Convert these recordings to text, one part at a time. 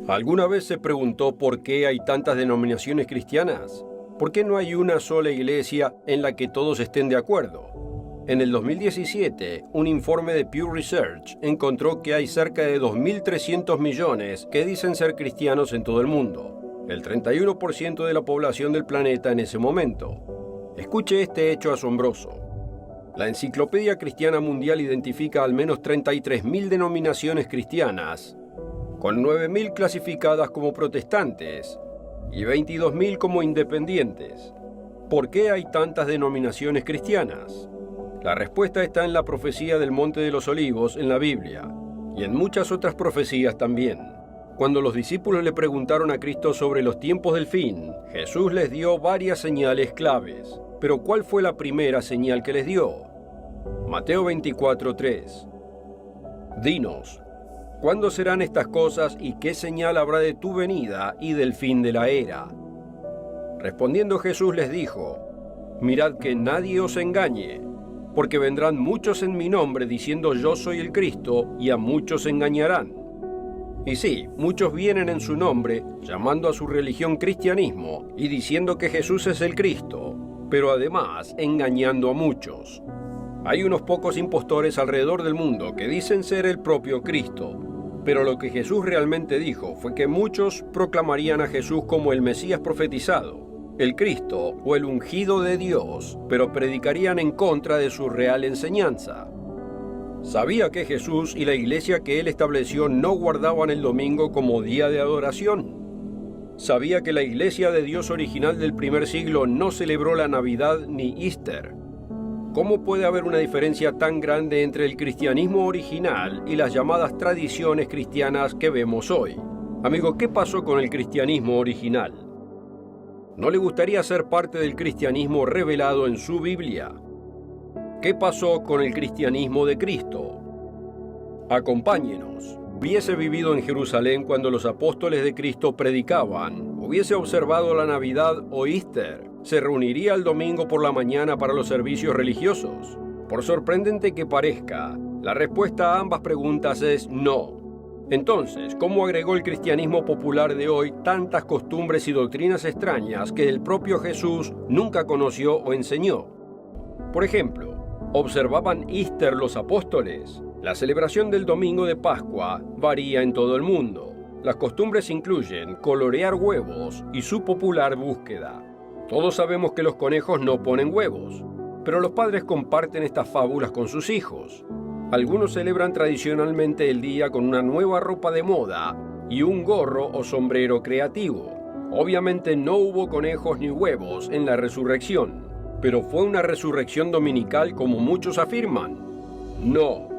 ¿Alguna vez se preguntó por qué hay tantas denominaciones cristianas? ¿Por qué no hay una sola iglesia en la que todos estén de acuerdo? En el 2017, un informe de Pew Research encontró que hay cerca de 2.300 millones que dicen ser cristianos en todo el mundo, el 31% de la población del planeta en ese momento. Escuche este hecho asombroso. La Enciclopedia Cristiana Mundial identifica al menos 33.000 denominaciones cristianas, con 9.000 clasificadas como protestantes y 22.000 como independientes. ¿Por qué hay tantas denominaciones cristianas? La respuesta está en la profecía del Monte de los Olivos en la Biblia y en muchas otras profecías también. Cuando los discípulos le preguntaron a Cristo sobre los tiempos del fin, Jesús les dio varias señales claves. Pero ¿cuál fue la primera señal que les dio? Mateo 24:3. Dinos, ¿cuándo serán estas cosas y qué señal habrá de tu venida y del fin de la era? Respondiendo Jesús les dijo, mirad que nadie os engañe, porque vendrán muchos en mi nombre diciendo yo soy el Cristo, y a muchos engañarán. Y sí, muchos vienen en su nombre, llamando a su religión cristianismo y diciendo que Jesús es el Cristo, pero además engañando a muchos. Hay unos pocos impostores alrededor del mundo que dicen ser el propio Cristo, pero lo que Jesús realmente dijo fue que muchos proclamarían a Jesús como el Mesías profetizado, el Cristo o el ungido de Dios, pero predicarían en contra de su real enseñanza. Sabía que Jesús y la iglesia que él estableció no guardaban el domingo como día de adoración. Sabía que la iglesia de Dios original del primer siglo no celebró la Navidad ni Easter. ¿Cómo puede haber una diferencia tan grande entre el cristianismo original y las llamadas tradiciones cristianas que vemos hoy? Amigo, ¿qué pasó con el cristianismo original? ¿No le gustaría ser parte del cristianismo revelado en su Biblia? ¿Qué pasó con el cristianismo de Cristo? Acompáñenos. Hubiese vivido en Jerusalén cuando los apóstoles de Cristo predicaban, hubiese observado la Navidad o Easter, se reuniría el domingo por la mañana para los servicios religiosos. Por sorprendente que parezca, la respuesta a ambas preguntas es no. Entonces, ¿cómo agregó el cristianismo popular de hoy tantas costumbres y doctrinas extrañas que el propio Jesús nunca conoció o enseñó? Por ejemplo, ¿observaban Easter los apóstoles? La celebración del domingo de Pascua varía en todo el mundo. Las costumbres incluyen colorear huevos y su popular búsqueda. Todos sabemos que los conejos no ponen huevos, pero los padres comparten estas fábulas con sus hijos. Algunos celebran tradicionalmente el día con una nueva ropa de moda y un gorro o sombrero creativo. Obviamente no hubo conejos ni huevos en la resurrección, pero ¿fue una resurrección dominical como muchos afirman? No.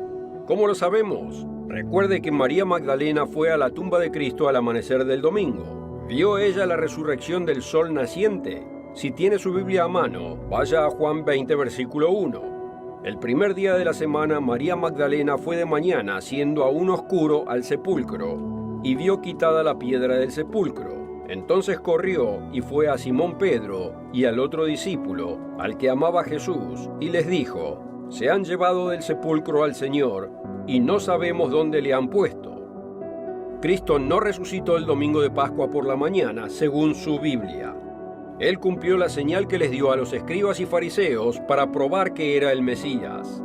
¿Cómo lo sabemos? Recuerde que María Magdalena fue a la tumba de Cristo al amanecer del domingo. ¿Vio ella la resurrección del sol naciente? Si tiene su Biblia a mano, vaya a Juan 20, versículo 1. El primer día de la semana, María Magdalena fue de mañana, siendo aún oscuro, al sepulcro, y vio quitada la piedra del sepulcro. Entonces corrió y fue a Simón Pedro y al otro discípulo, al que amaba Jesús, y les dijo, se han llevado del sepulcro al Señor, y no sabemos dónde le han puesto. Cristo no resucitó el domingo de Pascua por la mañana, según su Biblia. Él cumplió la señal que les dio a los escribas y fariseos para probar que era el Mesías.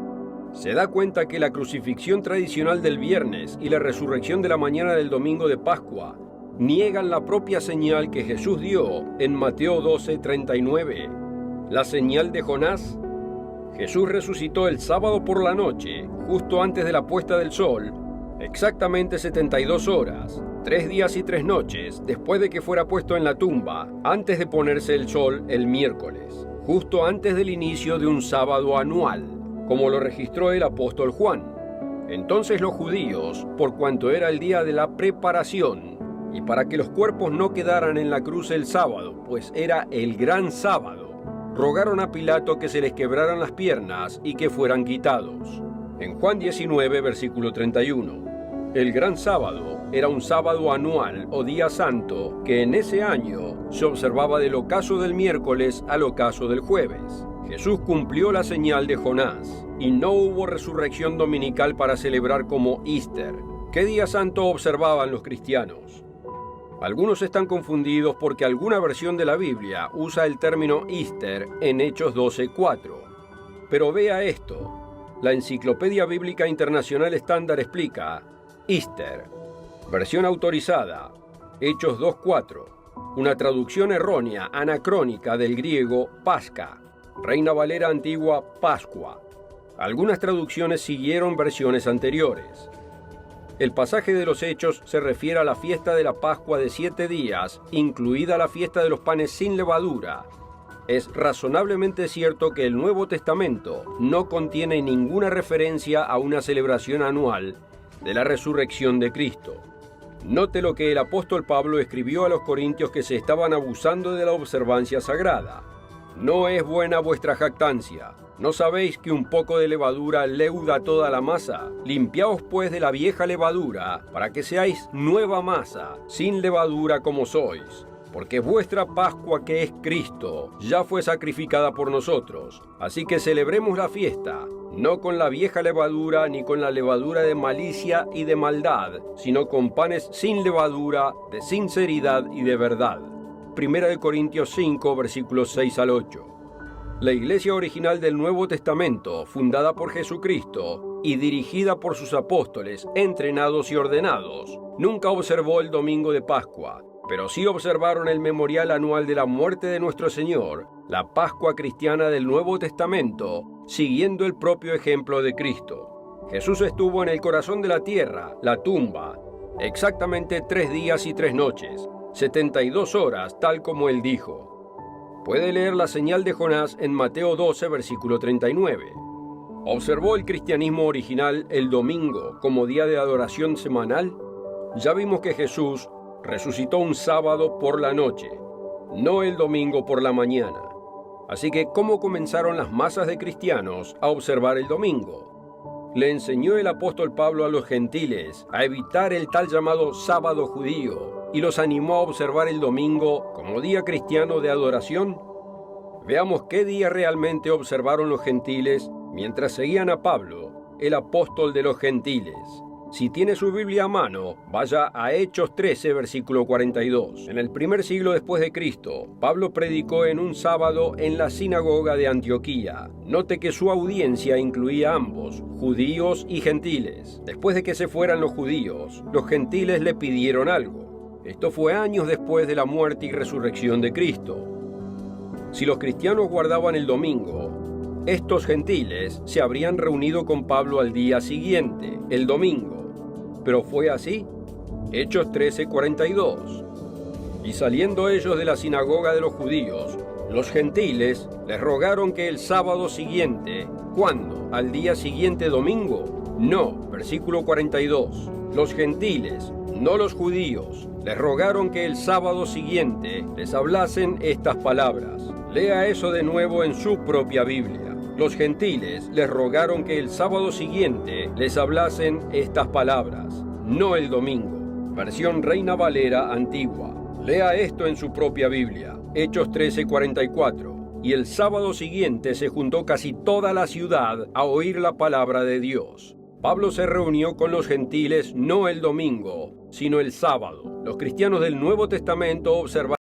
Se da cuenta que la crucifixión tradicional del viernes y la resurrección de la mañana del domingo de Pascua niegan la propia señal que Jesús dio en Mateo 12:39. La señal de Jonás. Jesús resucitó el sábado por la noche, justo antes de la puesta del sol, exactamente 72 horas, 3 días y 3 noches después de que fuera puesto en la tumba, antes de ponerse el sol el miércoles, justo antes del inicio de un sábado anual, como lo registró el apóstol Juan. Entonces los judíos, por cuanto era el día de la preparación, y para que los cuerpos no quedaran en la cruz el sábado, pues era el gran sábado, rogaron a Pilato que se les quebraran las piernas y que fueran quitados. En Juan 19, versículo 31. El gran sábado era un sábado anual o día santo que en ese año se observaba del ocaso del miércoles al ocaso del jueves. Jesús cumplió la señal de Jonás y no hubo resurrección dominical para celebrar como Easter. ¿Qué día santo observaban los cristianos? Algunos están confundidos porque alguna versión de la Biblia usa el término Easter en Hechos 12:4. Pero vea esto. La Enciclopedia Bíblica Internacional Estándar explica: Easter, versión autorizada, Hechos 2:4, una traducción errónea, anacrónica del griego Pasca, Reina Valera Antigua Pascua. Algunas traducciones siguieron versiones anteriores. El pasaje de los Hechos se refiere a la fiesta de la Pascua de 7 días, incluida la fiesta de los panes sin levadura. Es razonablemente cierto que el Nuevo Testamento no contiene ninguna referencia a una celebración anual de la resurrección de Cristo. Note lo que el apóstol Pablo escribió a los corintios que se estaban abusando de la observancia sagrada. No es buena vuestra jactancia. ¿No sabéis que un poco de levadura leuda toda la masa? Limpiaos pues de la vieja levadura, para que seáis nueva masa, sin levadura como sois. Porque vuestra Pascua, que es Cristo, ya fue sacrificada por nosotros. Así que celebremos la fiesta, no con la vieja levadura ni con la levadura de malicia y de maldad, sino con panes sin levadura, de sinceridad y de verdad. 1 Corintios 5, versículos 6 al 8. La iglesia original del Nuevo Testamento, fundada por Jesucristo y dirigida por sus apóstoles, entrenados y ordenados, nunca observó el domingo de Pascua, pero sí observaron el memorial anual de la muerte de nuestro Señor, la Pascua cristiana del Nuevo Testamento, siguiendo el propio ejemplo de Cristo. Jesús estuvo en el corazón de la tierra, la tumba, exactamente 3 días y 3 noches, 72 horas, tal como él dijo. Puede leer la señal de Jonás en Mateo 12, versículo 39. ¿Observó el cristianismo original el domingo como día de adoración semanal? Ya vimos que Jesús resucitó un sábado por la noche, no el domingo por la mañana. Así que, ¿cómo comenzaron las masas de cristianos a observar el domingo? Le enseñó el apóstol Pablo a los gentiles a evitar el tal llamado sábado judío y los animó a observar el domingo como día cristiano de adoración. Veamos qué día realmente observaron los gentiles mientras seguían a Pablo, el apóstol de los gentiles. Si tiene su Biblia a mano, vaya a Hechos 13, versículo 42. En el primer siglo después de Cristo, Pablo predicó en un sábado en la sinagoga de Antioquía. Note que su audiencia incluía a ambos, judíos y gentiles. Después de que se fueran los judíos, los gentiles le pidieron algo. Esto fue años después de la muerte y resurrección de Cristo. Si los cristianos guardaban el domingo, estos gentiles se habrían reunido con Pablo al día siguiente, el domingo. Pero fue así. Hechos 13:42. Y saliendo ellos de la sinagoga de los judíos, los gentiles les rogaron que el sábado siguiente, ¿cuándo? ¿Al día siguiente domingo? No, versículo 42. Los gentiles, no los judíos, les rogaron que el sábado siguiente les hablasen estas palabras. Lea eso de nuevo en su propia Biblia. Los gentiles les rogaron que el sábado siguiente les hablasen estas palabras, no el domingo. Versión Reina Valera Antigua. Lea esto en su propia Biblia. Hechos 13:44. Y el sábado siguiente se juntó casi toda la ciudad a oír la palabra de Dios. Pablo se reunió con los gentiles no el domingo, sino el sábado. Los cristianos del Nuevo Testamento observaron